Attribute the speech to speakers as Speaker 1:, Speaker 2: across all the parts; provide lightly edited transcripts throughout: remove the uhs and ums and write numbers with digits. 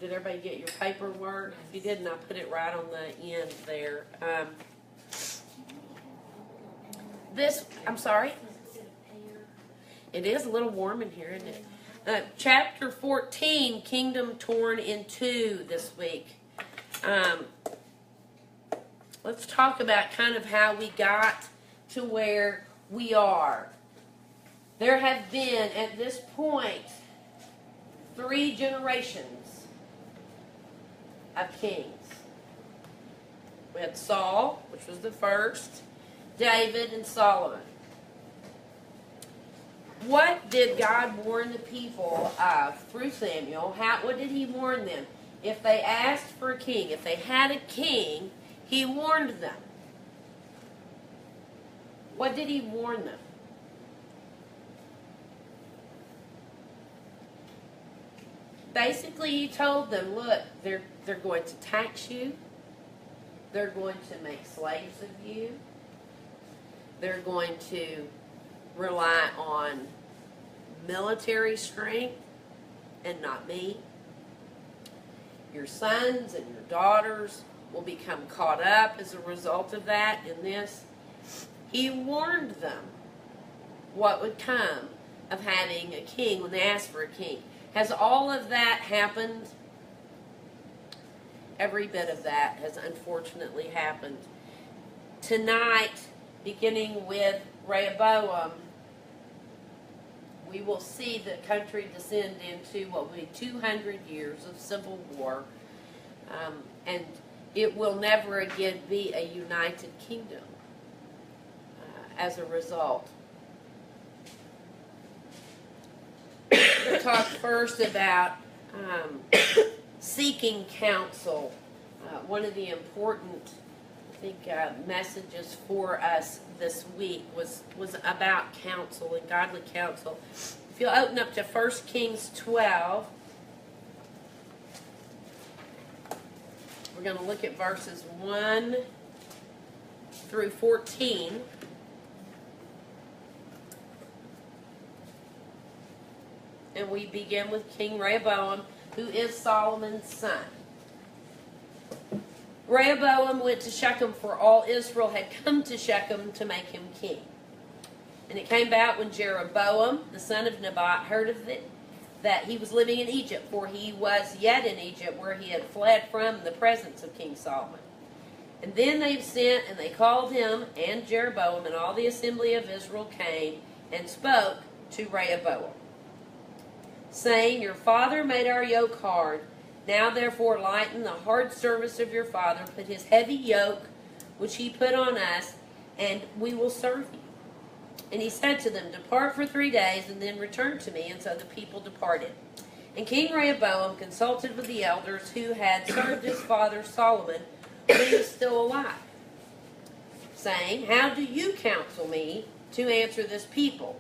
Speaker 1: Did everybody get your paperwork? If you didn't, I put it right on the end there. I'm sorry. It is a little warm in here, isn't it? Chapter 14, Kingdom Torn in Two this week. Let's talk about kind of how we got to where we are. There have been, at this point, 3 generations of kings. We had Saul, which was the first, David, and Solomon. What did God warn the people of through Samuel? What did he warn them? If they asked for a king, if they had a king, he warned them. What did he warn them? Basically, he told them, look, they're going to tax you. They're going to make slaves of you. They're going to rely on military strength and not me. Your sons and your daughters will become caught up as a result of that in this. He warned them what would come of having a king when they asked for a king. Has all of that happened? Every bit of that has unfortunately happened. Tonight, beginning with Rehoboam, we will see the country descend into what will be 200 years of civil war, and it will never again be a united kingdom as a result. We'll talk first about seeking counsel. One of the important, messages for us this week was about counsel and godly counsel. If you'll open up to 1 Kings 12, we're going to look at verses 1 through 14. And we begin with King Rehoboam, who is Solomon's son. Rehoboam went to Shechem, for all Israel had come to Shechem to make him king. And it came about when Jeroboam, the son of Nebat, heard of it, that he was living in Egypt, for he was yet in Egypt, where he had fled from the presence of King Solomon. And then they sent, and they called him, and Jeroboam, and all the assembly of Israel came, and spoke to Rehoboam, saying, your father made our yoke hard. Now therefore lighten the hard service of your father, put his heavy yoke, which he put on us, and we will serve you. And he said to them, depart for 3 days, and then return to me. And so the people departed. And King Rehoboam consulted with the elders who had served his father Solomon when he was still alive, saying, how do you counsel me to answer this people?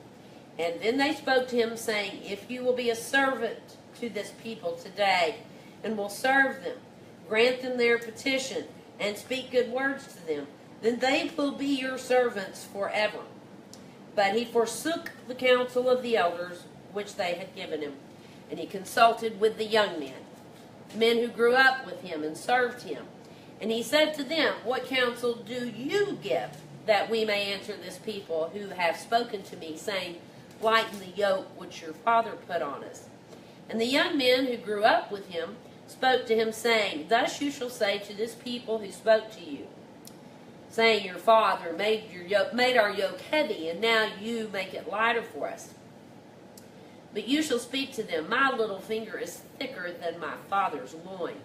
Speaker 1: And then they spoke to him, saying, if you will be a servant to this people today, and will serve them, grant them their petition, and speak good words to them, then they will be your servants forever. But he forsook the counsel of the elders which they had given him, and he consulted with the young men who grew up with him and served him. And he said to them, what counsel do you give, that we may answer this people who have spoken to me, saying, lighten the yoke which your father put on us? And the young men who grew up with him spoke to him, saying, thus you shall say to this people who spoke to you, saying, your father made our yoke heavy, and now you make it lighter for us. But you shall speak to them, my little finger is thicker than my father's loins.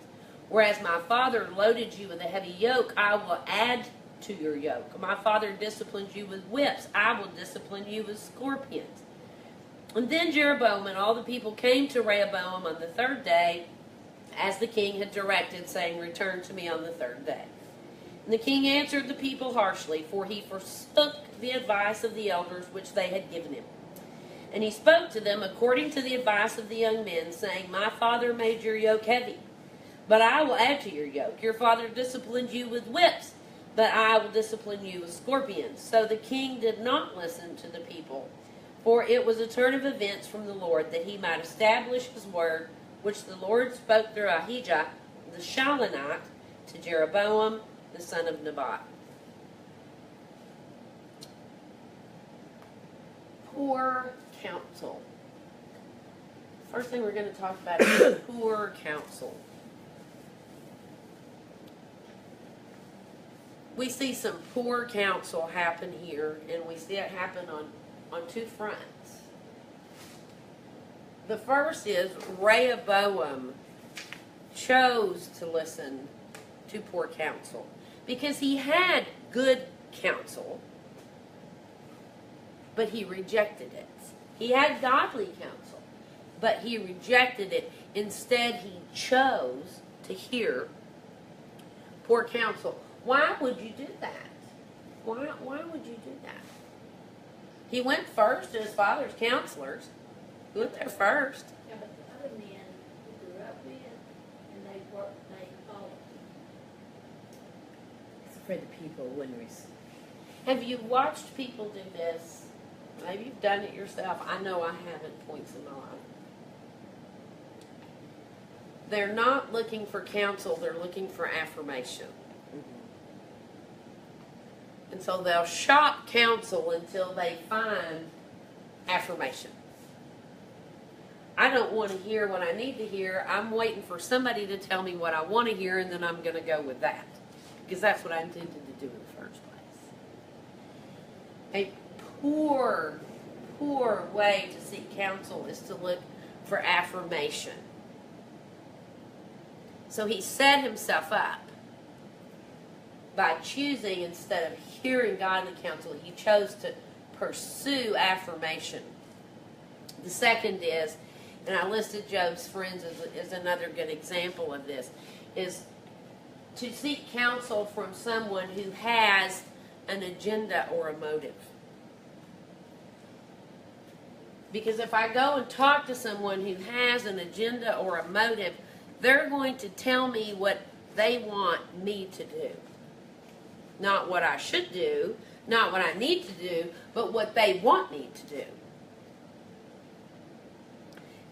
Speaker 1: Whereas my father loaded you with a heavy yoke, I will add to your yoke. My father disciplined you with whips, I will discipline you with scorpions. And then Jeroboam and all the people came to Rehoboam on the 3rd day, as the king had directed, saying, return to me on the 3rd day. And the king answered the people harshly, for he forsook the advice of the elders which they had given him. And he spoke to them according to the advice of the young men, saying, my father made your yoke heavy, but I will add to your yoke. Your father disciplined you with whips, but I will discipline you with scorpions. So the king did not listen to the people, for it was a turn of events from the Lord, that he might establish his word which the Lord spoke through Ahijah the Shilonite to Jeroboam the son of Nebat. Poor counsel. First thing we're going to talk about is poor counsel. We see some poor counsel happen here, and we see it happen on two fronts. The first is Rehoboam chose to listen to poor counsel because he had good counsel, but he rejected it. He had godly counsel, but he rejected it. Instead, he chose to hear poor counsel. Why would you do that? Why would you do that? He went first to his father's counselors. He went there first.
Speaker 2: Yeah, but the other men he grew up with, and they followed him.
Speaker 3: He's afraid the people wouldn't receive.
Speaker 1: Have you watched people do this? Maybe you've done it yourself. I know I haven't points in my life. They're not looking for counsel, they're looking for affirmation. And so they'll shop counsel until they find affirmation. I don't want to hear what I need to hear. I'm waiting for somebody to tell me what I want to hear, and then I'm going to go with that. Because that's what I intended to do in the first place. A poor way to seek counsel is to look for affirmation. So he set himself up by choosing, instead of hearing godly counsel, he chose to pursue affirmation. The second is, and I listed Job's friends as another good example of this, is to seek counsel from someone who has an agenda or a motive. Because if I go and talk to someone who has an agenda or a motive, they're going to tell me what they want me to do. Not what I should do, not what I need to do, but what they want me to do.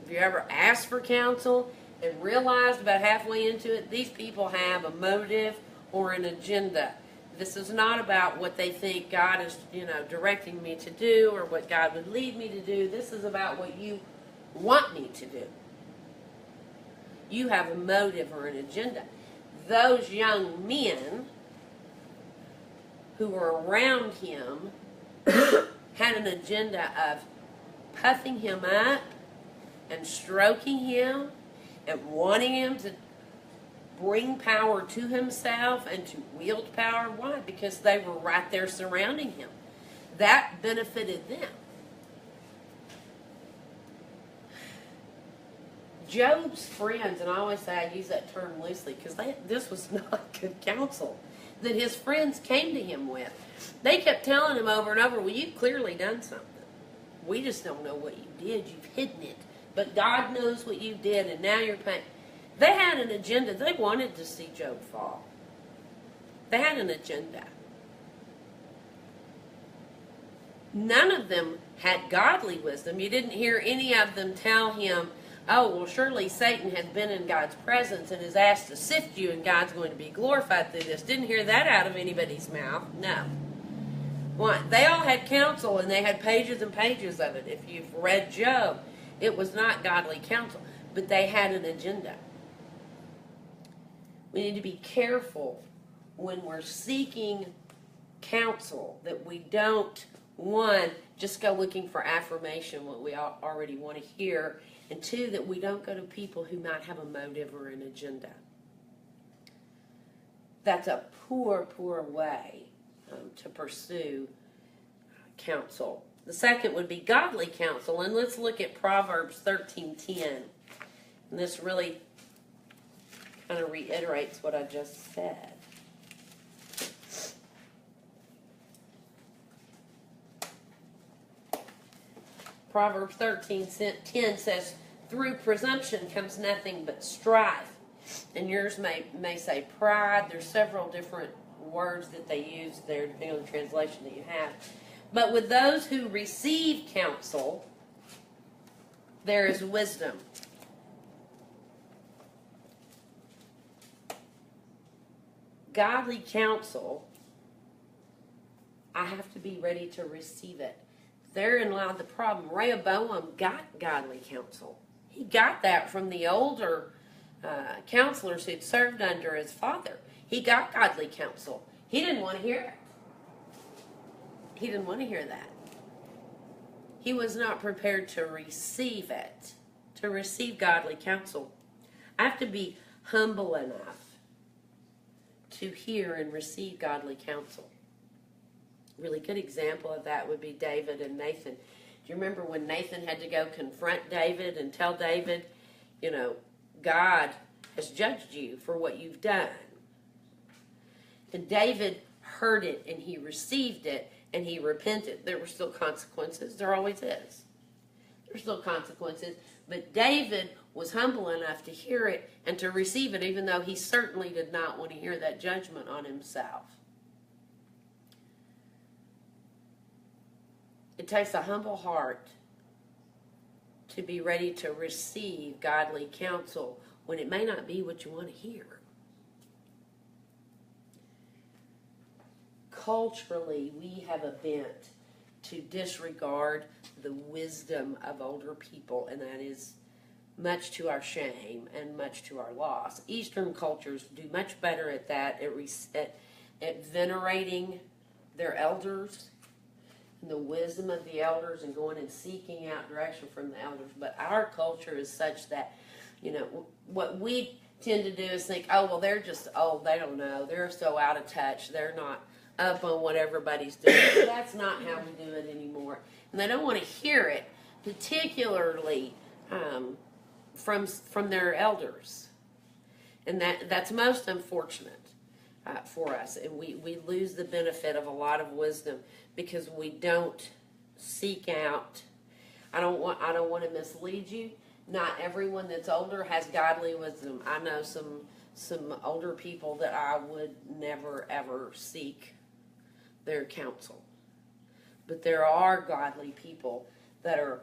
Speaker 1: If you ever asked for counsel and realized about halfway into it, these people have a motive or an agenda. This is not about what they think God is, directing me to do or what God would lead me to do. This is about what you want me to do. You have a motive or an agenda. Those young men who were around him had an agenda of puffing him up and stroking him and wanting him to bring power to himself and to wield power. Why? Because they were right there surrounding him. That benefited them. Job's friends, and I always say I use that term loosely because this was not good counsel that his friends came to him with. They kept telling him over and over, well, you've clearly done something. We just don't know what you did. You've hidden it. But God knows what you did, and now you're paying. They had an agenda. They wanted to see Job fall. They had an agenda. None of them had godly wisdom. You didn't hear any of them tell him, oh, well, surely Satan has been in God's presence and is asked to sift you, and God's going to be glorified through this. Didn't hear that out of anybody's mouth. No. Why? They all had counsel, and they had pages and pages of it. If you've read Job, it was not godly counsel, but they had an agenda. We need to be careful when we're seeking counsel that we don't, one, just go looking for affirmation, what we already want to hear, and two, that we don't go to people who might have a motive or an agenda. That's a poor way to pursue counsel. The second would be godly counsel, and let's look at Proverbs 13:10. And this really kind of reiterates what I just said. Proverbs 13:10 says, through presumption comes nothing but strife. And yours may say pride. There's several different words that they use there, depending on the translation that you have. But with those who receive counsel, there is wisdom. godly counsel, I have to be ready to receive it. Therein lies the problem. Rehoboam got godly counsel. He got that from the older counselors who'd served under his father. He got godly counsel. He didn't want to hear it. He didn't want to hear that. He was not prepared to receive it, to receive godly counsel. I have to be humble enough to hear and receive godly counsel. A really good example of that would be David and Nathan. Do you remember when Nathan had to go confront David and tell David, you know, God has judged you for what you've done? And David heard it and he received it and he repented. There were still consequences. There always is. There's still consequences. But David was humble enough to hear it and to receive it, even though he certainly did not want to hear that judgment on himself. It takes a humble heart to be ready to receive godly counsel when it may not be what you want to hear. Culturally, we have a bent to disregard the wisdom of older people, and that is much to our shame and much to our loss. Eastern cultures do much better at that, at venerating their elders and the wisdom of the elders and going and seeking out direction from the elders. But our culture is such that, you know, what we tend to do is think, oh, well, they're just old. They don't know. They're so out of touch. They're not up on what everybody's doing. But that's not how we do it anymore. And they don't want to hear it, particularly from their elders. And that's most unfortunate for us. And we lose the benefit of a lot of wisdom because we don't seek out. I don't want to mislead you. Not everyone that's older has godly wisdom. I know some older people that I would never ever seek their counsel. But there are godly people that are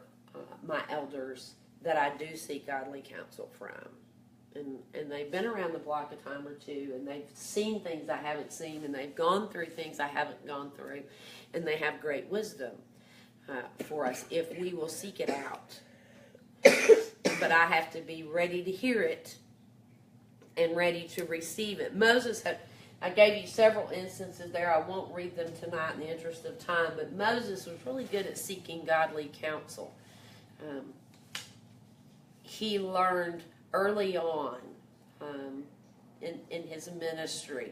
Speaker 1: my elders that I do seek godly counsel from. And they've been around the block a time or two, and they've seen things I haven't seen, and they've gone through things I haven't gone through, and they have great wisdom for us if we will seek it out. But I have to be ready to hear it and ready to receive it. I gave you several instances there. I won't read them tonight in the interest of time, but Moses was really good at seeking godly counsel. He learned early on in his ministry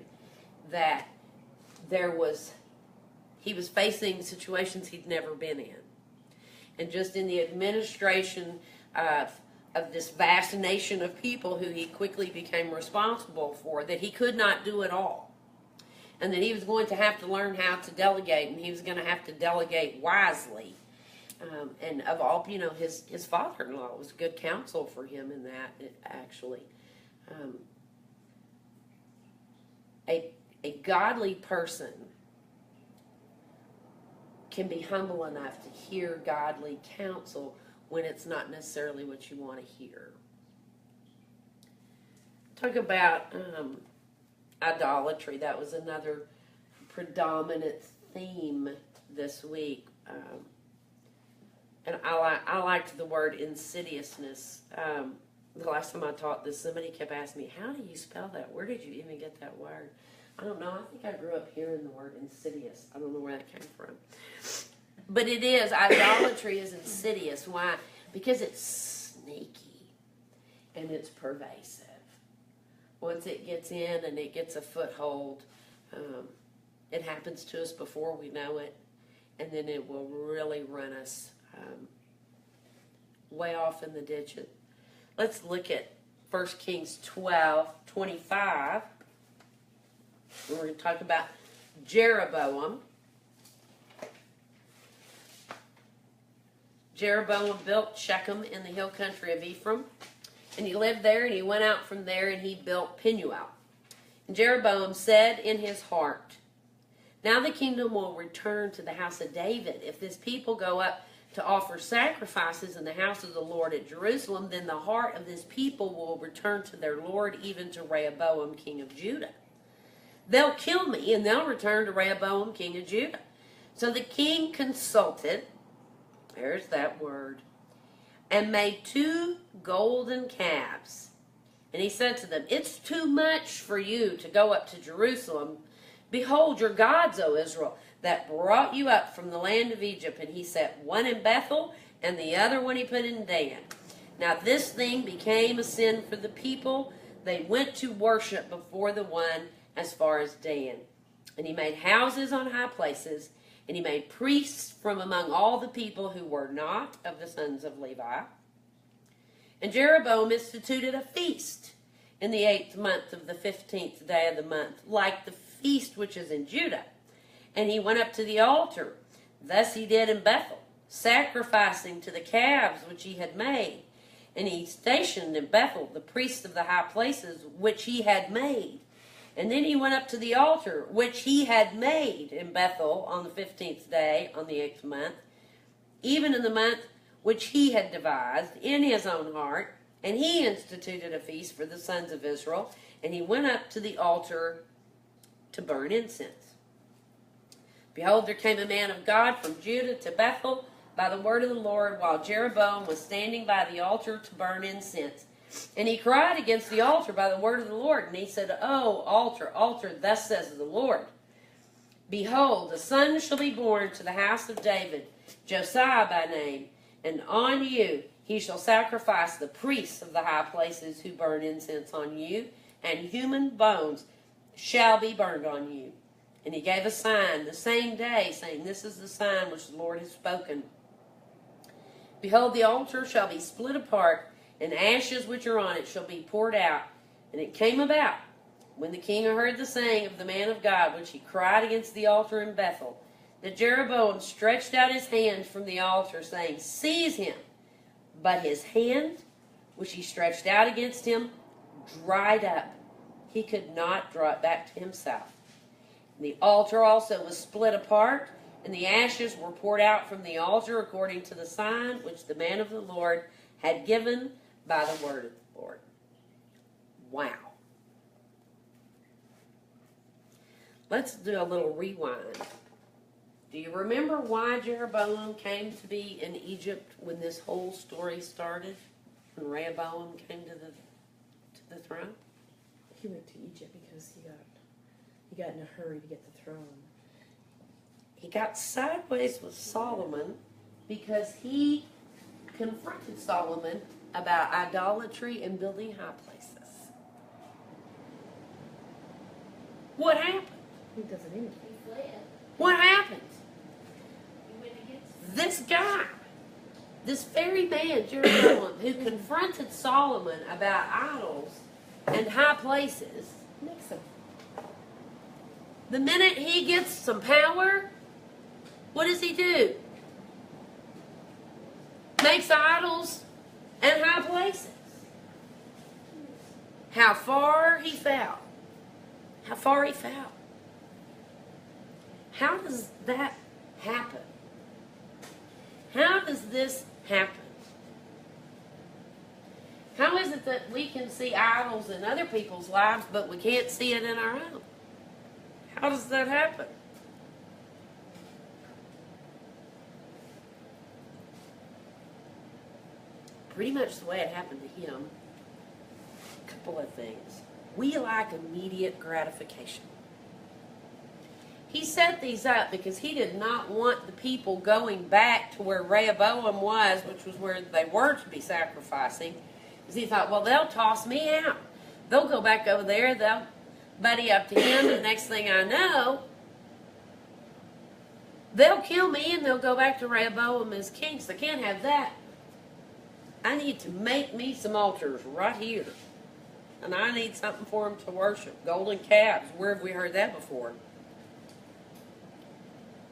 Speaker 1: that he was facing situations he'd never been in. And just in the administration of this vast nation of people who he quickly became responsible for, that he could not do it all. And that he was going to have to learn how to delegate, and he was going to have to delegate wisely. And of all, his father-in-law was good counsel for him in that, actually. A godly person can be humble enough to hear godly counsel when it's not necessarily what you want to hear. Talk about idolatry. That was another predominant theme this week. And I liked the word insidiousness. The last time I taught this, somebody kept asking me, how do you spell that? Where did you even get that word? I don't know. I think I grew up hearing the word insidious. I don't know where that came from. But it is. Idolatry is insidious. Why? Because it's sneaky and it's pervasive. Once it gets in and it gets a foothold, it happens to us before we know it, and then it will really run us way off in the ditch. Let's look at 1 Kings 12:25. We're going to talk about Jeroboam. Jeroboam built Shechem in the hill country of Ephraim, and he lived there, and he went out from there, and he built Penuel. And Jeroboam said in his heart, now the kingdom will return to the house of David. If this people go up to offer sacrifices in the house of the Lord at Jerusalem, then the heart of this people will return to their Lord, even to Rehoboam, king of Judah. They'll kill me, and they'll return to Rehoboam, king of Judah. So the king consulted, there's that word, and made 2 golden calves. And he said to them, it's too much for you to go up to Jerusalem. Behold your gods, O Israel, that brought you up from the land of Egypt. And he set one in Bethel, and the other one he put in Dan. Now this thing became a sin for the people. They went to worship before the one as far as Dan. And he made houses on high places, and he made priests from among all the people who were not of the sons of Levi. And Jeroboam instituted a feast in the 8th month of the 15th day of the month, like the feast which is in Judah. And he went up to the altar. Thus he did in Bethel, sacrificing to the calves which he had made. And he stationed in Bethel the priests of the high places which he had made. And then he went up to the altar which he had made in Bethel on the 15th day, on the 8th month, even in the month which he had devised in his own heart. And he instituted a feast for the sons of Israel. And he went up to the altar to burn incense. Behold, there came a man of God from Judah to Bethel by the word of the Lord, while Jeroboam was standing by the altar to burn incense. And he cried against the altar by the word of the Lord. And he said, O altar, altar, thus says the Lord, behold, a son shall be born to the house of David, Josiah by name, and on you he shall sacrifice the priests of the high places who burn incense on you, and human bones shall be burned on you. And he gave a sign the same day, saying, this is the sign which the Lord has spoken. Behold, the altar shall be split apart, and ashes which are on it shall be poured out. And it came about, when the king heard the saying of the man of God, which he cried against the altar in Bethel, that Jeroboam stretched out his hand from the altar, saying, seize him. But his hand, which he stretched out against him, dried up. He could not draw it back to himself. And the altar also was split apart, and the ashes were poured out from the altar according to the sign which the man of the Lord had given by the word of the Lord. Wow. Let's do a little rewind. Do you remember why Jeroboam came to be in Egypt when this whole story started? When Rehoboam came to the throne?
Speaker 3: He went to Egypt because he got in a hurry to get the throne.
Speaker 1: He got sideways with Solomon because he confronted Solomon about idolatry and building high places. What happened?
Speaker 3: He doesn't even.
Speaker 2: He fled.
Speaker 1: What happened?
Speaker 2: He went against
Speaker 1: This guy, this very man, Jeroboam, who confronted Solomon about idols and high places,
Speaker 3: Nixon.
Speaker 1: the minute he gets some power, what does he do? Makes idols and high places. How far he fell. How far he fell. How does that happen? How does this happen? How is it that we can see idols in other people's lives, but we can't see it in our own? How does that happen? Pretty much the way it happened to him. A couple of things. We like immediate gratification. He set these up because he did not want the people going back to where Rehoboam was, which was where they were to be sacrificing. Because he thought, well, they'll toss me out. They'll go back over there. They'll buddy up to him. The next thing I know, they'll kill me and they'll go back to Rehoboam as king. So I can't have that. I need to make me some altars right here. And I need something for them to worship. Golden calves. Where have we heard that before?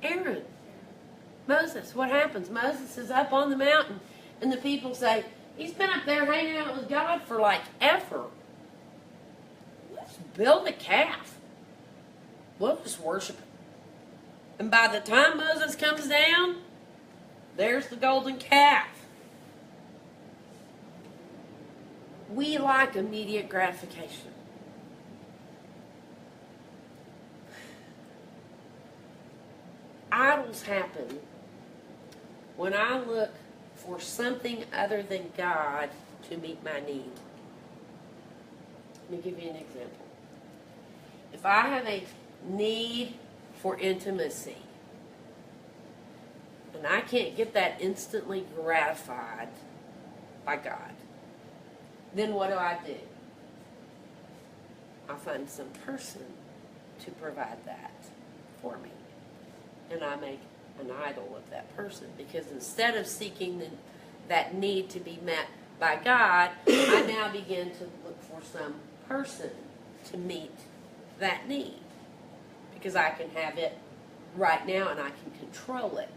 Speaker 1: Aaron. Moses. What happens? Moses is up on the mountain. And the people say, he's been up there hanging out with God for like ever. Let's build a calf. We'll just worship it. And by the time Moses comes down, there's the golden calf. We like immediate gratification. idols happen when I look for something other than God to meet my need. Let me give you an example. If I have a need for intimacy, and I can't get that instantly gratified by God, then what do? I find some person to provide that for me. And I make an idol of that person. Because instead of seeking that need to be met by God, I now begin to look for some person to meet that need. Because I can have it right now and I can control it.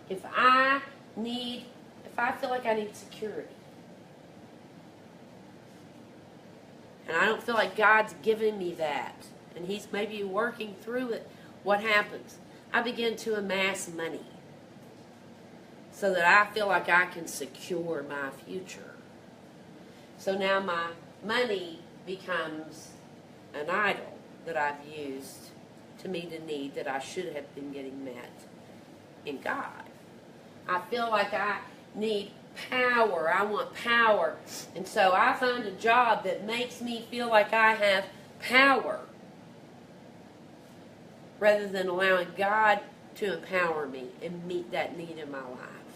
Speaker 1: If I feel like I need security, and I don't feel like God's giving me that, and He's maybe working through it, what happens? I begin to amass money so that I feel like I can secure my future. So now my money becomes an idol that I've used to meet a need that I should have been getting met in God. I feel like I need power. I want power. And so I find a job that makes me feel like I have power rather than allowing God to empower me and meet that need in my life.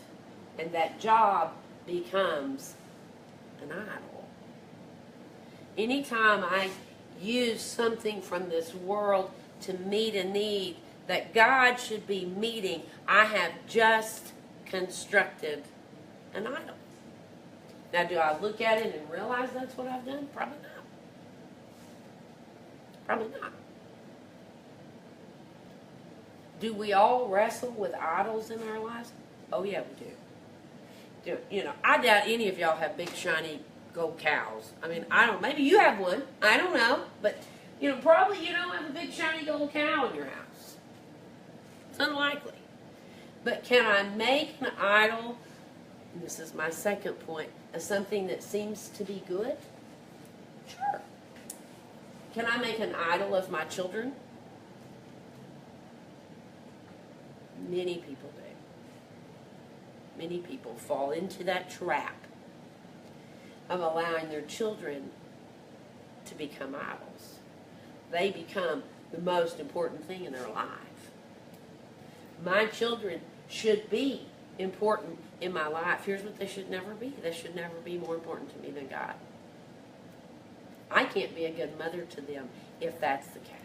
Speaker 1: And that job becomes an idol. Anytime I use something from this world to meet a need that God should be meeting, I have just constructed an idol. Now, do I look at it and realize that's what I've done? Probably not. Probably not. Do we all wrestle with idols in our lives? Oh, yeah, we do. I doubt any of y'all have big, shiny gold cows. I mean, I don't, maybe you have one. I don't know. But, probably you don't have a big, shiny gold cow in your house. It's unlikely. But can I make an idol, and this is my second point, of something that seems to be good? Sure. Can I make an idol of my children? Many people do. Many people fall into that trap of allowing their children to become idols. They become the most important thing in their life. My children should be important in my life. Here's what they should never be. They should never be more important to me than God. I can't be a good mother to them if that's the case.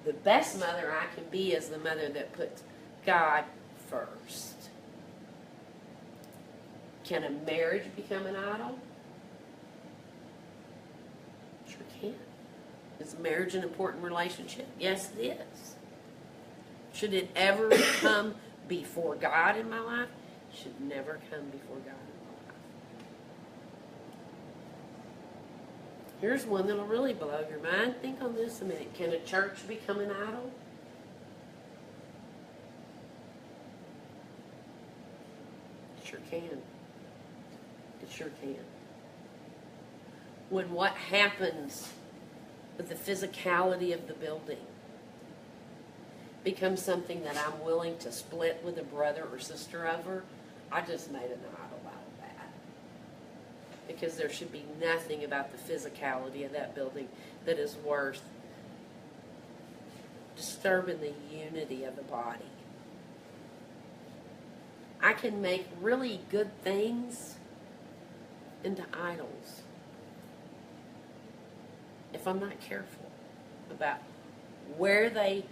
Speaker 1: The best mother I can be is the mother that puts God first. Can a marriage become an idol? Sure can. Is marriage an important relationship? Yes, it is. Should it ever come before God in my life? It should never come before God in my life. Here's one that'll really blow your mind. Think on this a minute. Can a church become an idol? It sure can. It sure can. When what happens with the physicality of the building becomes something that I'm willing to split with a brother or sister over, I just made an idol out of that. Because there should be nothing about the physicality of that building that is worth disturbing the unity of the body. I can make really good things into idols if I'm not careful about where they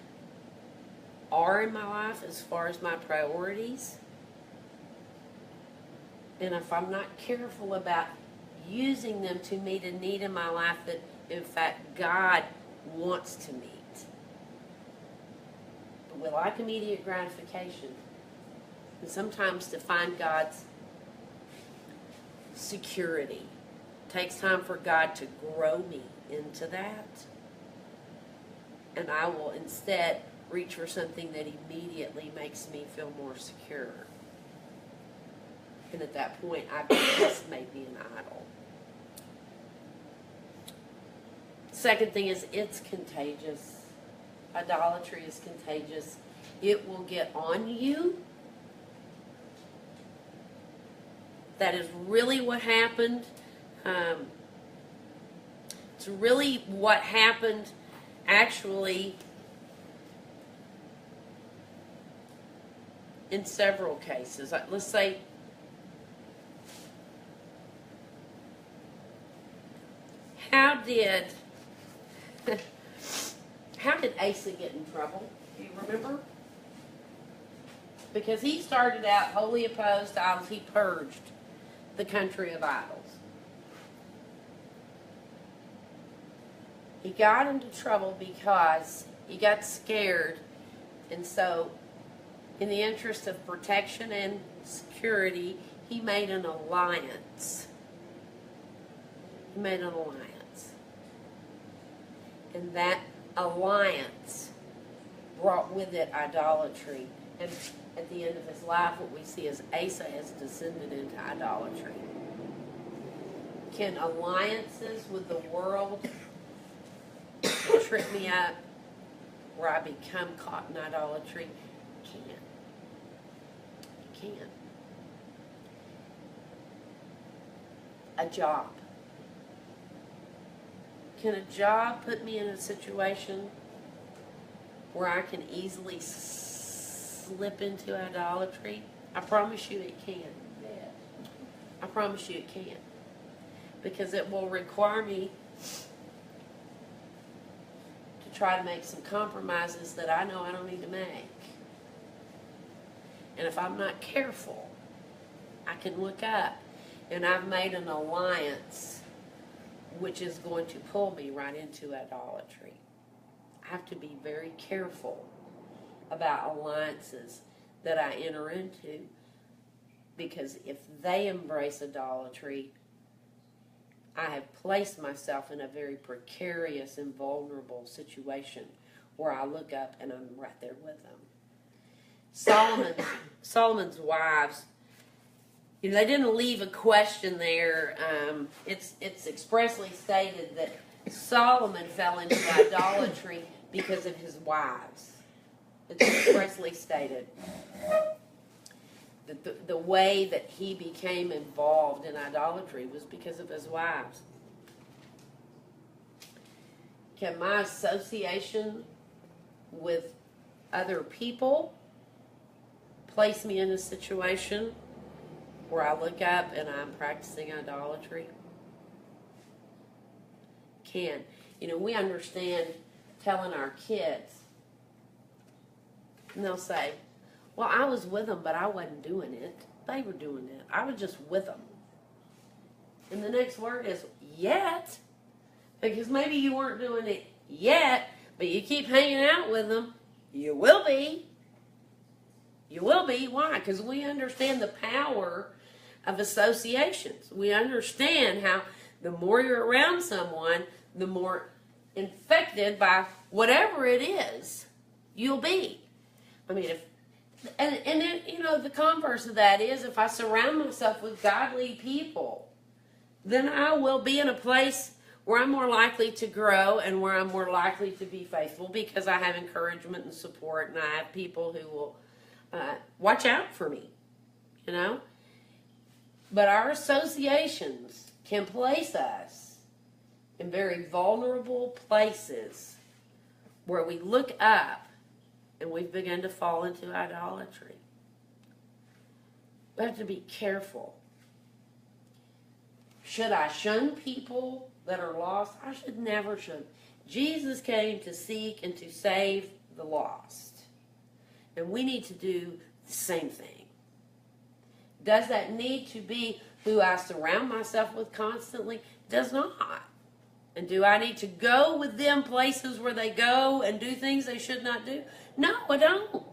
Speaker 1: are in my life as far as my priorities, and if I'm not careful about using them to meet a need in my life that in fact God wants to meet. But we like immediate gratification, and sometimes to find God's security takes time for God to grow me into that, and I will instead reach for something that immediately makes me feel more secure. And at that point, I've just made me an idol. Second thing is, it's contagious. idolatry is contagious. It will get on you. That is really what happened. It's really what happened actually in several cases. Let's say how did Asa get in trouble? Do you remember? Because he started out wholly opposed to idols. He purged the country of idols. He got into trouble because he got scared, and so in the interest of protection and security, he made an alliance. He made an alliance. And that alliance brought with it idolatry. And at the end of his life, what we see is Asa has descended into idolatry. Can alliances with the world trip me up where I become caught in idolatry? Can. Can. A job. Can a job put me in a situation where I can easily slip into idolatry? I promise you it can.
Speaker 2: Yes.
Speaker 1: I promise you it can. Because it will require me to try to make some compromises that I know I don't need to make. And if I'm not careful, I can look up and I've made an alliance which is going to pull me right into idolatry. I have to be very careful about alliances that I enter into, because if they embrace idolatry, I have placed myself in a very precarious and vulnerable situation where I look up and I'm right there with them. Solomon's wives, they didn't leave a question there. It's expressly stated that Solomon fell into idolatry because of his wives. It's expressly stated that the way that he became involved in idolatry was because of his wives. Can my association with other people place me in a situation where I look up and I'm practicing idolatry? Can. We understand telling our kids, and they'll say, well, I was with them, but I wasn't doing it. They were doing it. I was just with them. And the next word is yet, because maybe you weren't doing it yet, but you keep hanging out with them. You will be. You will be. Why? Because we understand the power of associations. We understand how the more you're around someone, the more infected by whatever it is you'll be. I mean, and then, the converse of that is, if I surround myself with godly people, then I will be in a place where I'm more likely to grow and where I'm more likely to be faithful, because I have encouragement and support, and I have people who will watch out for me, But our associations can place us in very vulnerable places where we look up and we've begun to fall into idolatry. We have to be careful. Should I shun people that are lost? I should never shun. Jesus came to seek and to save the lost. And we need to do the same thing. Does that need to be who I surround myself with constantly? It does not. And do I need to go with them places where they go and do things they should not do? No, I don't.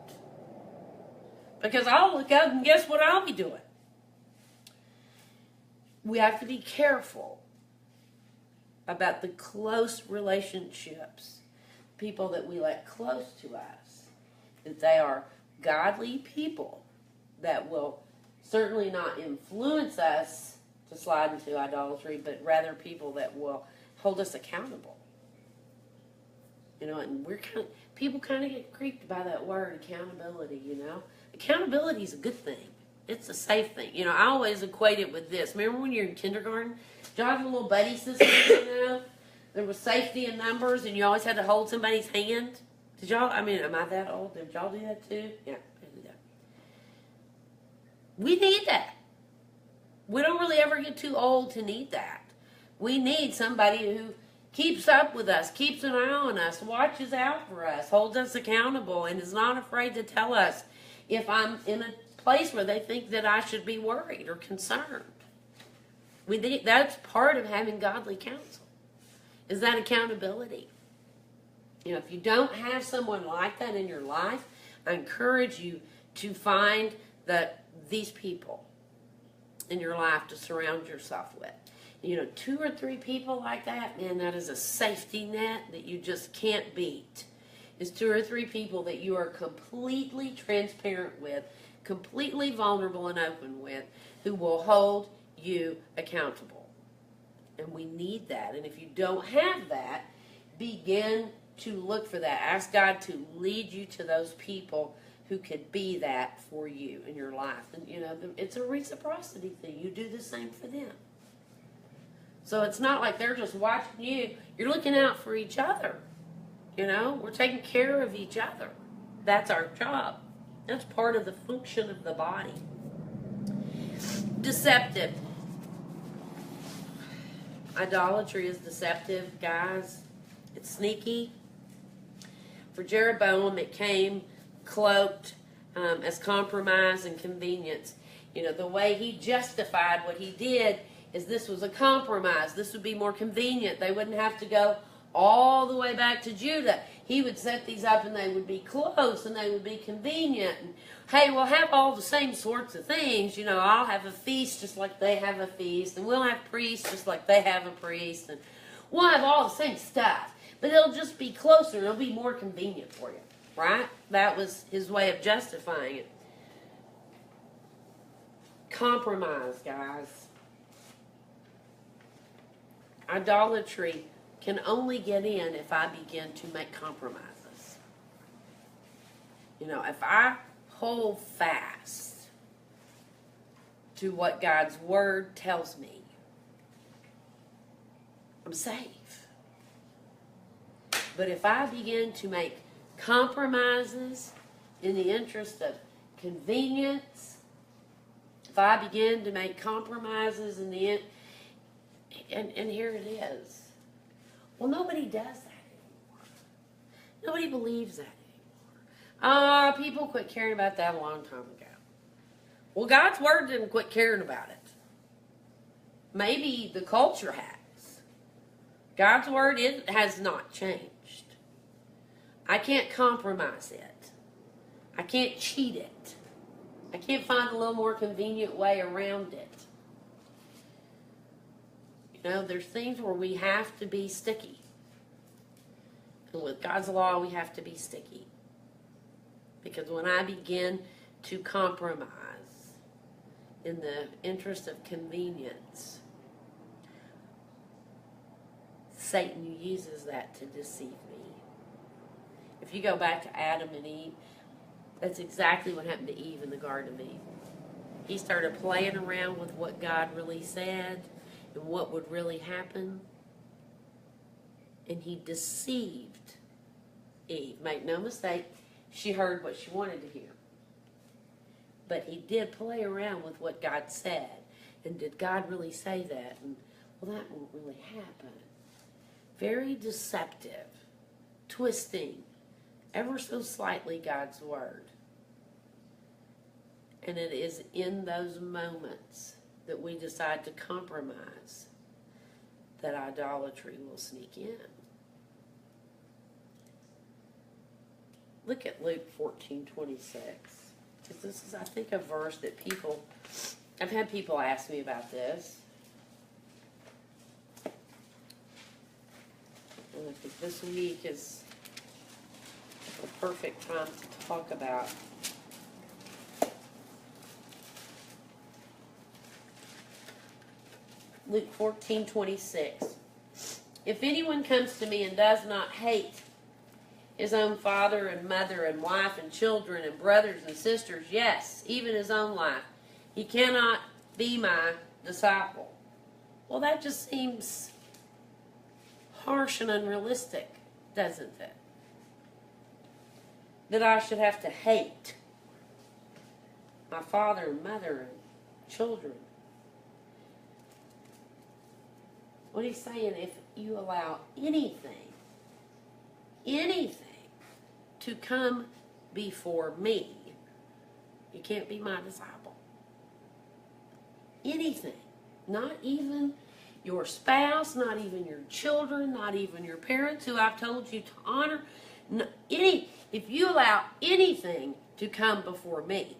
Speaker 1: Because I'll look up and guess what I'll be doing? We have to be careful about the close relationships, people that we let close to us, that they are godly people that will certainly not influence us to slide into idolatry, but rather people that will hold us accountable. You know, and people kind of get creeped by that word accountability, you know. Accountability is a good thing. It's a safe thing. You know, I always equate it with this. Remember when you're in kindergarten? Did y'all have a little buddy system, you know? There was safety in numbers and you always had to hold somebody's hand. Did y'all, I mean, am I that old? Did y'all do that too? Yeah, I did that. We need that. We don't really ever get too old to need that. We need somebody who keeps up with us, keeps an eye on us, watches out for us, holds us accountable, and is not afraid to tell us if I'm in a place where they think that I should be worried or concerned. That's part of having godly counsel, is that accountability. You know, if you don't have someone like that in your life, I encourage you to find these people in your life to surround yourself with. You know, 2 or 3 people like that, man, that is a safety net that you just can't beat. Is 2 or 3 people that you are completely transparent with, completely vulnerable and open with, who will hold you accountable. And we need that. And if you don't have that, begin to look for that. Ask God to lead you to those people who could be that for you in your life. And, you know, it's a reciprocity thing. You do the same for them. So it's not like they're just watching you. You're looking out for each other. You know, we're taking care of each other. That's our job. That's part of the function of the body. Deceptive. Idolatry is deceptive, guys. It's sneaky. For Jeroboam, it came cloaked as compromise and convenience. You know, the way he justified what he did is this was a compromise. This would be more convenient. They wouldn't have to go all the way back to Judah. He would set these up and they would be close and they would be convenient. And, hey, we'll have all the same sorts of things. You know, I'll have a feast just like they have a feast. And we'll have priests just like they have a priest. And we'll have all the same stuff. But it'll just be closer. It'll be more convenient for you. Right? That was his way of justifying it. Compromise, guys. Idolatry can only get in if I begin to make compromises. You know, if I hold fast to what God's Word tells me, I'm safe. But if I begin to make compromises in the interest of convenience, if I begin to make compromises in the and here it is. Well, nobody does that anymore. Nobody believes that anymore. People quit caring about that a long time ago. Well, God's Word didn't quit caring about it. Maybe the culture has. God's Word has not changed. I can't compromise it. I can't cheat it. I can't find a little more convenient way around it. You know, there's things where we have to be sticky. And with God's law, we have to be sticky. Because when I begin to compromise in the interest of convenience, Satan uses that to deceive me. If you go back to Adam and Eve, that's exactly what happened to Eve in the Garden of Eden. He started playing around with what God really said and what would really happen. And he deceived Eve. Make no mistake, she heard what she wanted to hear. But he did play around with what God said. And did God really say that? And, well, that won't really happen. Very deceptive, twisting ever so slightly God's Word. And it is in those moments that we decide to compromise that idolatry will sneak in. Look at Luke 14:26. Because this is, I think, a verse that I've had people ask me about this. And I think this week is the perfect time to talk about. Luke 14:26. If anyone comes to me and does not hate his own father and mother and wife and children and brothers and sisters, yes, even his own life, he cannot be my disciple. Well, that just seems harsh and unrealistic, doesn't it? That I should have to hate my father and mother and children. What he's saying, if you allow anything to come before me, you can't be my disciple. Anything. Not even your spouse, not even your children, not even your parents who I've told you to honor. No, if you allow anything to come before me,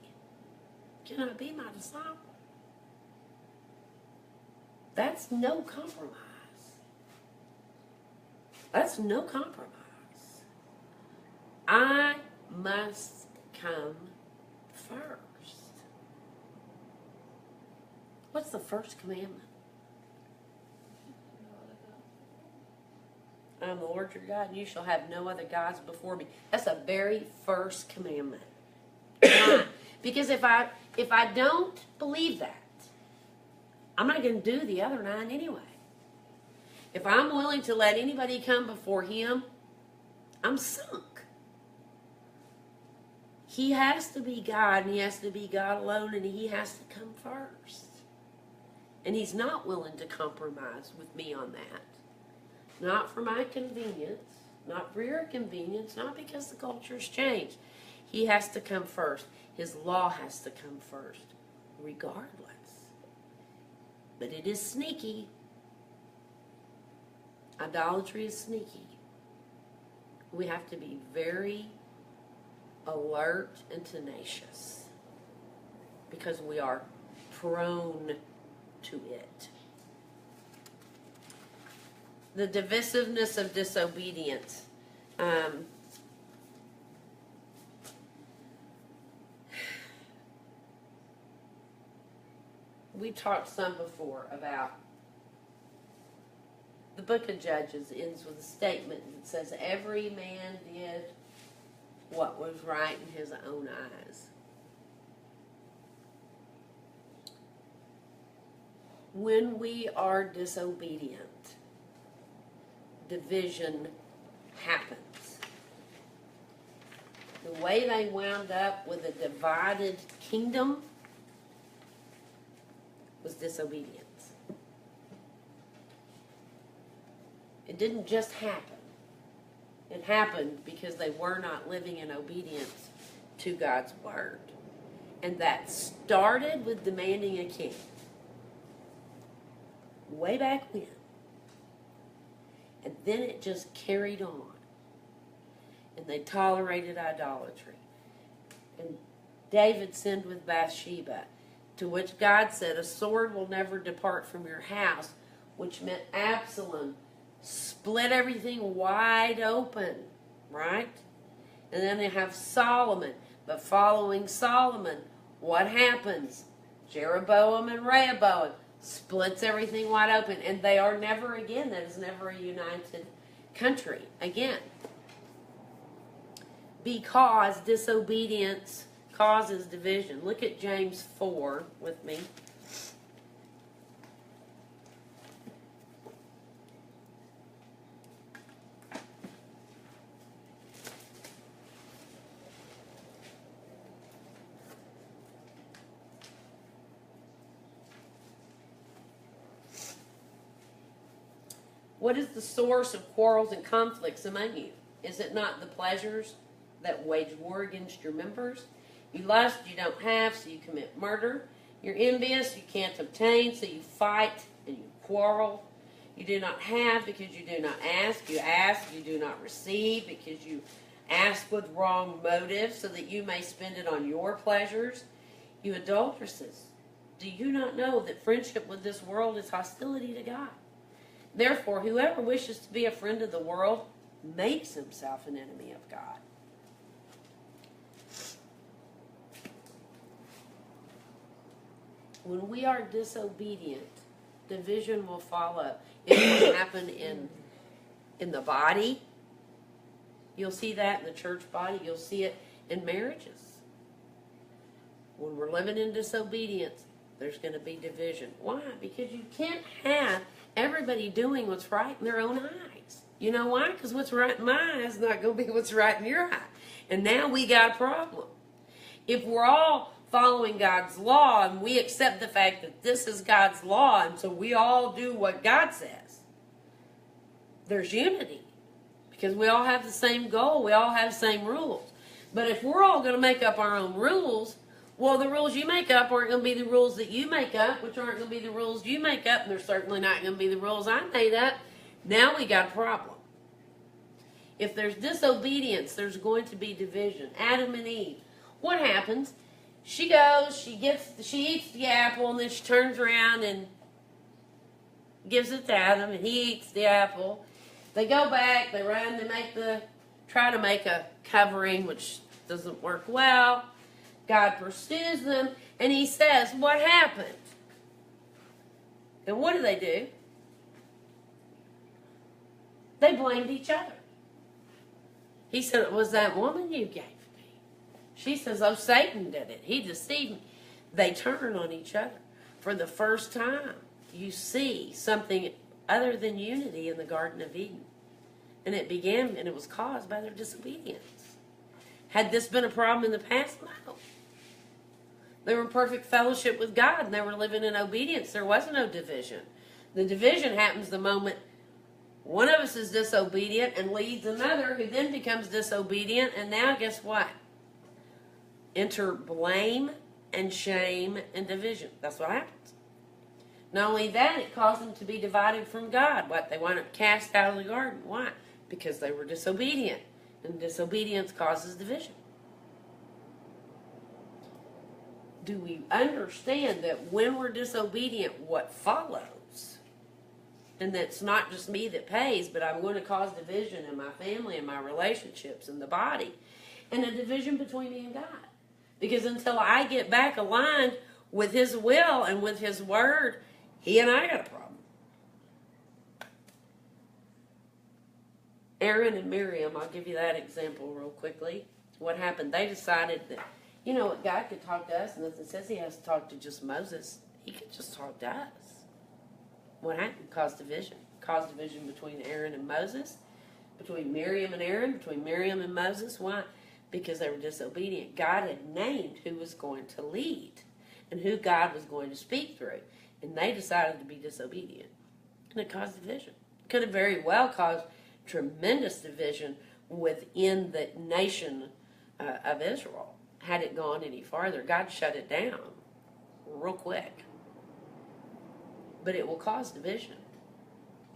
Speaker 1: you cannot be my disciple. That's no compromise. That's no compromise. I must come first. What's the first commandment? I am the Lord your God, and you shall have no other gods before me. That's the very first commandment. Why? Because if I don't believe that, I'm not going to do the other 9 anyway. If I'm willing to let anybody come before him, I'm sunk. He has to be God, and he has to be God alone, and he has to come first. And he's not willing to compromise with me on that. Not for my convenience, not for your convenience, not because the culture's changed. He has to come first. His law has to come first, regardless. But it is sneaky. Idolatry is sneaky. We have to be very alert and tenacious because we are prone to it. The divisiveness of disobedience. We talked some before about the book of Judges ends with a statement that says every man did what was right in his own eyes. When we are disobedient, division happens. The way they wound up with a divided kingdom was disobedience. It didn't just happen. It happened because they were not living in obedience to God's word. And that started with demanding a king. Way back when. And then it just carried on. And they tolerated idolatry. And David sinned with Bathsheba, to which God said, a sword will never depart from your house, which meant Absalom split everything wide open, right? And then they have Solomon. But following Solomon, what happens? Jeroboam and Rehoboam splits everything wide open. And they are never again, that is never a united country again. Because disobedience causes division. Look at James 4 with me. What is the source of quarrels and conflicts among you? Is it not the pleasures that wage war against your members? You lust, you don't have, so you commit murder. You're envious, you can't obtain, so you fight and you quarrel. You do not have because you do not ask. You ask, you do not receive because you ask with wrong motives so that you may spend it on your pleasures. You adulteresses, do you not know that friendship with this world is hostility to God? Therefore, whoever wishes to be a friend of the world makes himself an enemy of God. When we are disobedient, division will follow. It will happen in the body. You'll see that in the church body. You'll see it in marriages. When we're living in disobedience, there's going to be division. Why? Because you can't have everybody doing what's right in their own eyes. You know why? Because what's right in my eye is not going to be what's right in your eye. And now we got a problem. If we're all following God's law and we accept the fact that this is God's law and so we all do what God says, there's unity. Because we all have the same goal. We all have the same rules. But if we're all going to make up our own rules, well, the rules you make up aren't going to be the rules that you make up, which aren't going to be the rules you make up, and they're certainly not going to be the rules I made up. Now we got a problem. If there's disobedience, there's going to be division. Adam and Eve. What happens? She goes, she eats the apple, and then she turns around and gives it to Adam, and he eats the apple. They go back, they run, try to make a covering, which doesn't work well. God pursues them, and he says, what happened? And what do? They blamed each other. He said, it was that woman you gave me. She says, oh, Satan did it. He deceived me. They turn on each other. For the first time, you see something other than unity in the Garden of Eden. And it was caused by their disobedience. Had this been a problem in the past? No. They were in perfect fellowship with God and they were living in obedience. There was no division. The division happens the moment one of us is disobedient and leads another who then becomes disobedient. And now guess what? Enter blame and shame and division. That's what happens. Not only that, it caused them to be divided from God. What? They wanted cast out of the garden. Why? Because they were disobedient. And disobedience causes division. Do we understand that when we're disobedient, what follows? And that's not just me that pays, but I'm going to cause division in my family and my relationships and the body. And a division between me and God. Because until I get back aligned with His will and with His Word, He and I got a problem. Aaron and Miriam, I'll give you that example real quickly. What happened? They decided that, you know what, God could talk to us, and it says He has to talk to just Moses. He could just talk to us. What happened? Caused division. Caused division between Aaron and Moses, between Miriam and Aaron, between Miriam and Moses. Why? Because they were disobedient. God had named who was going to lead and who God was going to speak through. And they decided to be disobedient. And it caused division. Could have very well caused tremendous division within the nation of Israel had it gone any farther. God shut it down real quick. But it will cause division.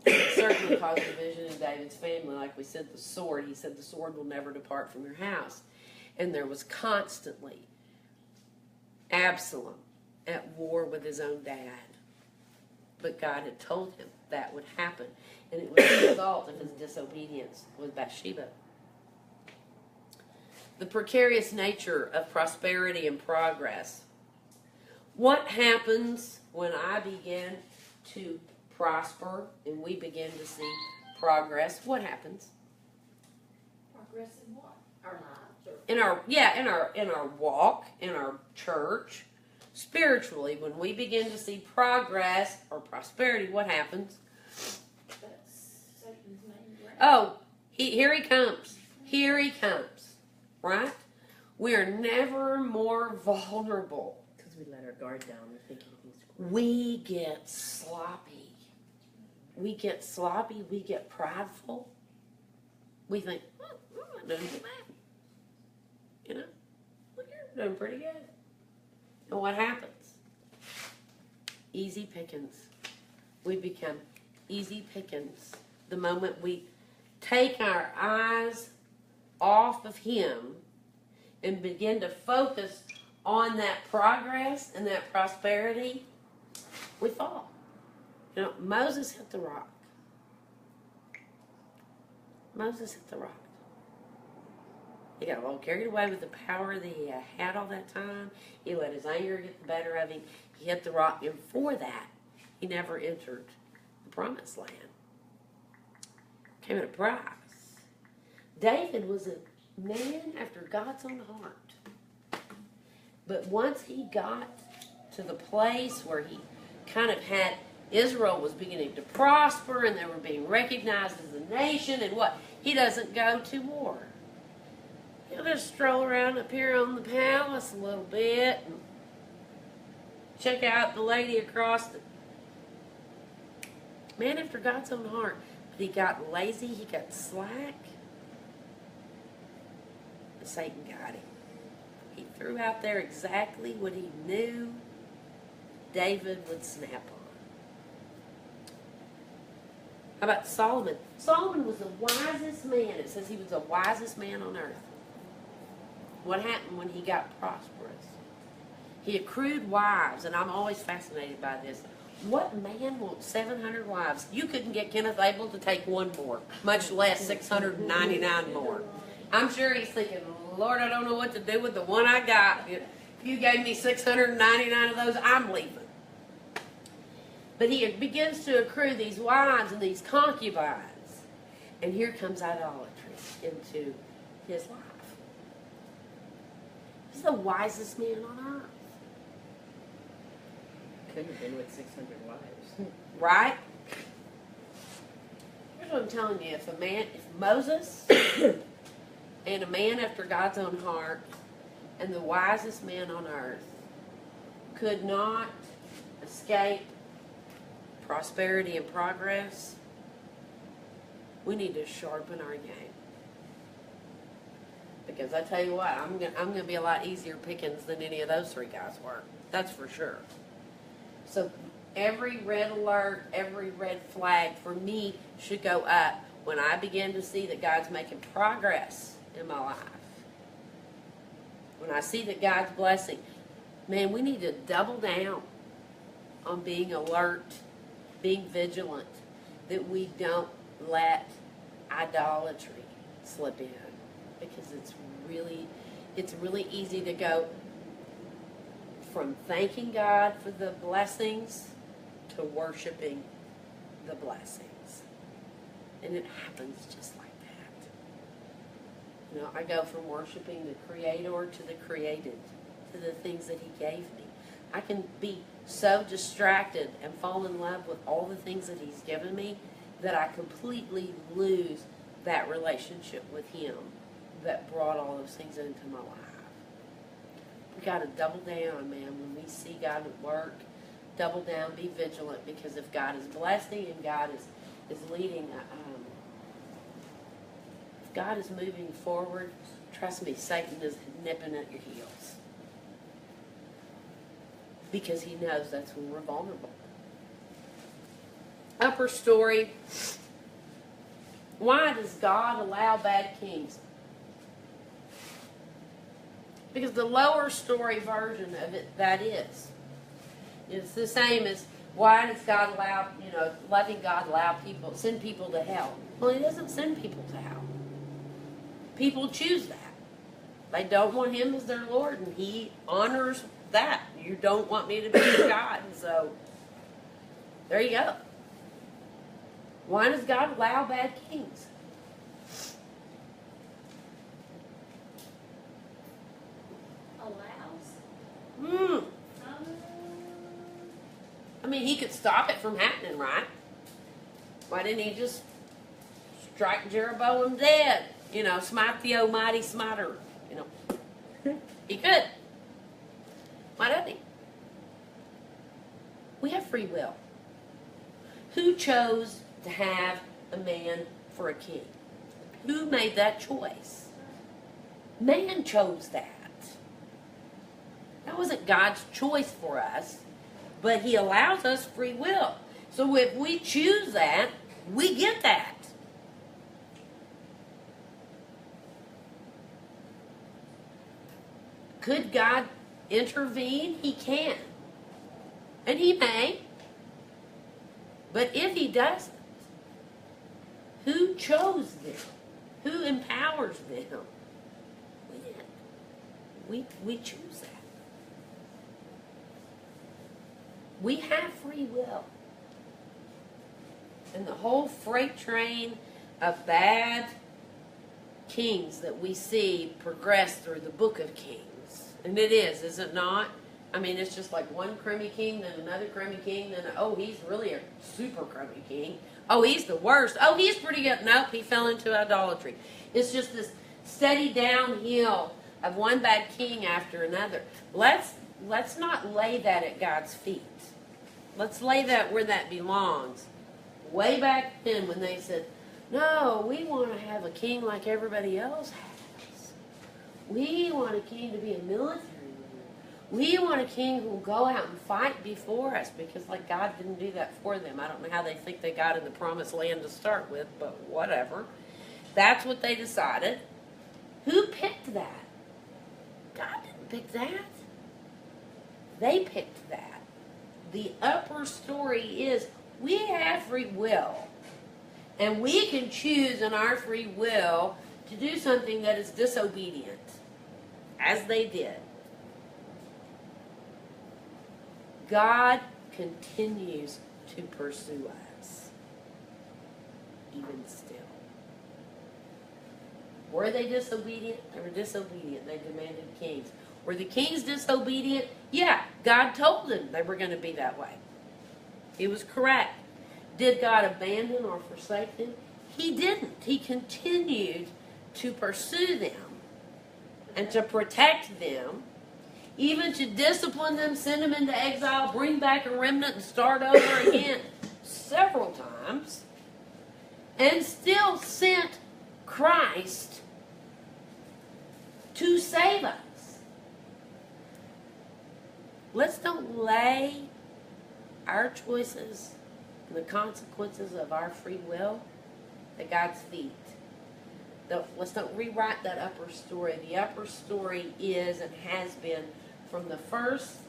Speaker 1: It certainly caused division in David's family. Like we said, the sword. He said the sword will never depart from your house. And there was constantly Absalom at war with his own dad. But God had told him that would happen. And it was the result of his disobedience with Bathsheba. The precarious nature of prosperity and progress. What happens when I begin to prosper and we begin to see progress? What happens?
Speaker 2: Progress in what? Our lives? Or
Speaker 1: In our walk, in our church, spiritually, when we begin to see progress or prosperity, what happens?
Speaker 2: that's Satan's main ground.
Speaker 1: Oh, here he comes. Here he comes. Right? We are never more vulnerable.
Speaker 3: Because we let our guard down and think everything's
Speaker 1: We get sloppy. We get sloppy. We get prideful. We think, I'm not doing too bad. You know? Well, you're doing pretty good. And what happens? Easy pickings. We become easy pickings. The moment we take our eyes off of Him and begin to focus on that progress and that prosperity, we fall. You know, Moses hit the rock. Moses hit the rock. He got a little carried away with the power that he had all that time. He let his anger get the better of him. He hit the rock, and for that, he never entered the promised land. Came at a price. David was a man after God's own heart. But once he got to the place where he kind of had, Israel was beginning to prosper and they were being recognized as a nation, and what? He doesn't go to war. He'll just stroll around up here on the palace a little bit and check out the lady across the... Man after God's own heart. But he got lazy, he got slack. And Satan got him. He threw out there exactly what he knew David would snap on. How about Solomon? Solomon was the wisest man. It says he was the wisest man on earth. What happened when he got prosperous? He accrued wives, and I'm always fascinated by this. What man wants 700 wives? You couldn't get Kenneth Abel to take one more, much less 699 more. I'm sure he's thinking, Lord, I don't know what to do with the one I got. If you gave me 699 of those, I'm leaving. But he begins to accrue these wives and these concubines. And here comes idolatry into his life. He's the wisest man on earth.
Speaker 3: Could have been with 600 wives.
Speaker 1: Right? Here's what I'm telling you. If Moses and a man after God's own heart and the wisest man on earth could not escape prosperity and progress, we need to sharpen our game. Because I tell you what, I'm gonna be a lot easier pickings than any of those three guys were. That's for sure. So every red alert, every red flag for me should go up when I begin to see that God's making progress in my life. When I see that God's blessing, man, we need to double down on being alert, being vigilant, that we don't let idolatry slip in, because it's really easy to go from thanking God for the blessings to worshiping the blessings. And it happens just like that. You know, I go from worshiping the Creator to the created, to the things that He gave me. I can be so distracted and fall in love with all the things that He's given me that I completely lose that relationship with Him that brought all those things into my life. We got to double down, man. When we see God at work, double down, be vigilant, because if God is blessing and God is leading, if God is moving forward, trust me, Satan is nipping at your heels. Because he knows that's when we're vulnerable. Upper story. Why does God allow bad kings? Because the lower story version of it, that is. It's the same as, why does God allow, loving God allow people, send people to hell? Well, He doesn't send people to hell. People choose that. They don't want Him as their Lord, and He honors that. You don't want me to be your God, and so there you go. Why does God allow bad kings?
Speaker 2: Allows.
Speaker 1: I mean, He could stop it from happening, right? Why didn't He just strike Jeroboam dead? Smite the almighty smiter. He could. Why doesn't He? We have free will. Who chose to have a man for a king? Who made that choice? Man chose that. That wasn't God's choice for us, but He allows us free will. So if we choose that, we get that. Could God intervene? He can. And He may. But if He doesn't, who chose them? Who empowers them? We choose that. We have free will. And the whole freight train of bad kings that we see progress through the book of Kings. And it is it not? I mean, it's just like one crummy king, then another crummy king, then, oh, he's really a super crummy king. Oh, he's the worst. Oh, he's pretty good. Nope, he fell into idolatry. It's just this steady downhill of one bad king after another. Let's not lay that at God's feet. Let's lay that where that belongs. Way back then when they said, no, we want to have a king like everybody else has. We want a king to be a military leader. We want a king who will go out and fight before us, because like God didn't do that for them. I don't know how they think they got in the promised land to start with, but whatever. That's what they decided. Who picked that? God didn't pick that. They picked that. The upper story is we have free will. And we can choose in our free will to do something that is disobedient, as they did. God continues to pursue us, even still. Were they disobedient? They were disobedient. They demanded kings. Were the kings disobedient? Yeah, God told them they were going to be that way. He was correct. Did God abandon or forsake them? He didn't. He continued to pursue them and to protect them, even to discipline them, send them into exile, bring back a remnant and start over again several times, and still sent Christ to save us. Let's don't lay our choices and the consequences of our free will at God's feet. Let's not rewrite that upper story. The upper story is and has been from the first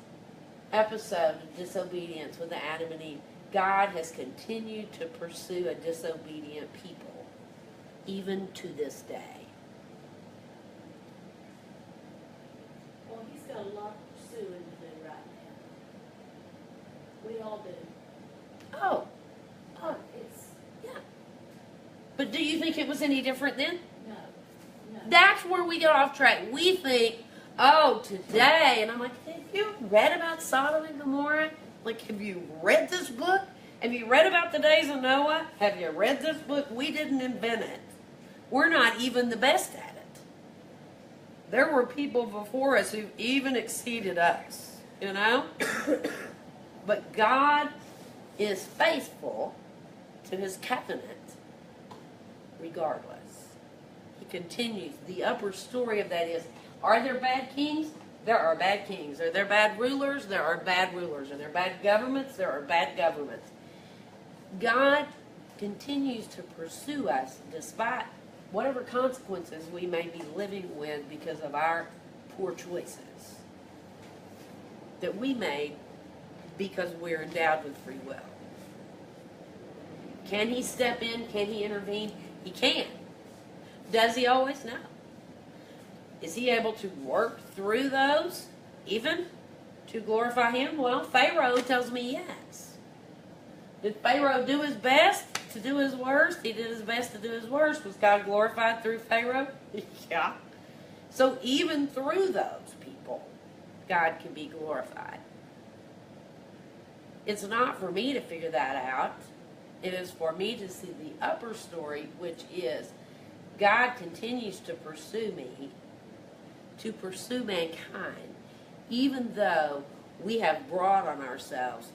Speaker 1: episode of disobedience with the Adam and Eve. God has continued to pursue a disobedient people, even to this day.
Speaker 2: Well, he's got a lot of pursuing to do right now. We all do.
Speaker 1: Oh,
Speaker 2: It's,
Speaker 1: yeah. But do you think it was any different then?
Speaker 2: no.
Speaker 1: That's where we get off track. We think, oh, today, and I'm like, have you read about Sodom and Gomorrah? Like, have you read this book? Have you read about the days of Noah? Have you read this book? We didn't invent it. We're not even the best at it. There were people before us who even exceeded us, you know? But God is faithful to his covenant regardless. He continues. The upper story of that is, are there bad kings? There are bad kings. Are there bad rulers? There are bad rulers. Are there bad governments? There are bad governments. God continues to pursue us despite whatever consequences we may be living with because of our poor choices that we made because we're endowed with free will. Can he step in? Can he intervene? He can. Does he always? No. Is he able to work through those, even to glorify him? Well, Pharaoh tells me yes. Did Pharaoh do his best to do his worst? He did his best to do his worst. Was God glorified through Pharaoh? Yeah. So even through those people, God can be glorified. It's not for me to figure that out. It is for me to see the upper story, which is God continues to pursue me, to pursue mankind, even though we have brought on ourselves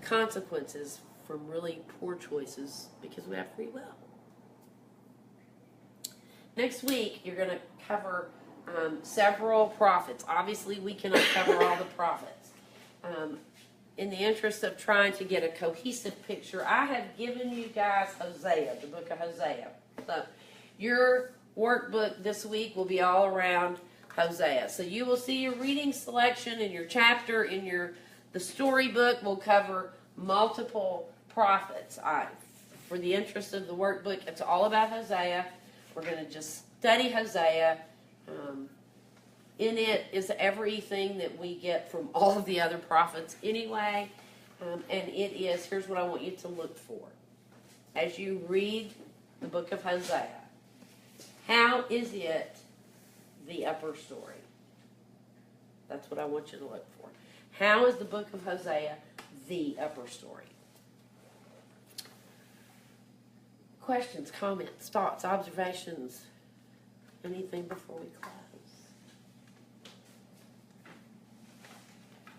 Speaker 1: consequences from really poor choices because we have free will. Next week, you're going to cover several prophets. Obviously, we cannot cover all the prophets. In the interest of trying to get a cohesive picture, I have given you guys Hosea, the book of Hosea. So your workbook this week will be all around Hosea. So you will see your reading selection in your chapter, the storybook will cover multiple prophets. For the interest of the workbook, it's all about Hosea. We're going to just study Hosea. In it is everything that we get from all of the other prophets anyway. And it is, here's what I want you to look for. As you read the book of Hosea, How is it the upper story? That's what I want you to look for. How is the book of Hosea the upper story? Questions, comments, thoughts, observations, anything before we close?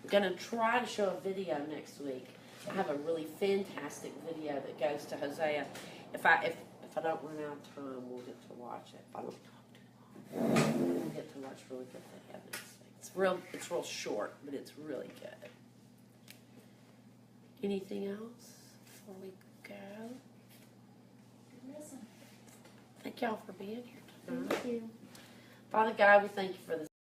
Speaker 1: I'm going to try to show a video next week. I have a really fantastic video that goes to Hosea. If I don't run out of time, we'll get to watch it. If I don't talk too long, we'll get to watch a really good video next week. It's real short, but it's really good. Anything else before we go?
Speaker 2: Listen.
Speaker 1: Thank y'all for being here tonight.
Speaker 3: Thank you.
Speaker 1: Father God, we thank you for this.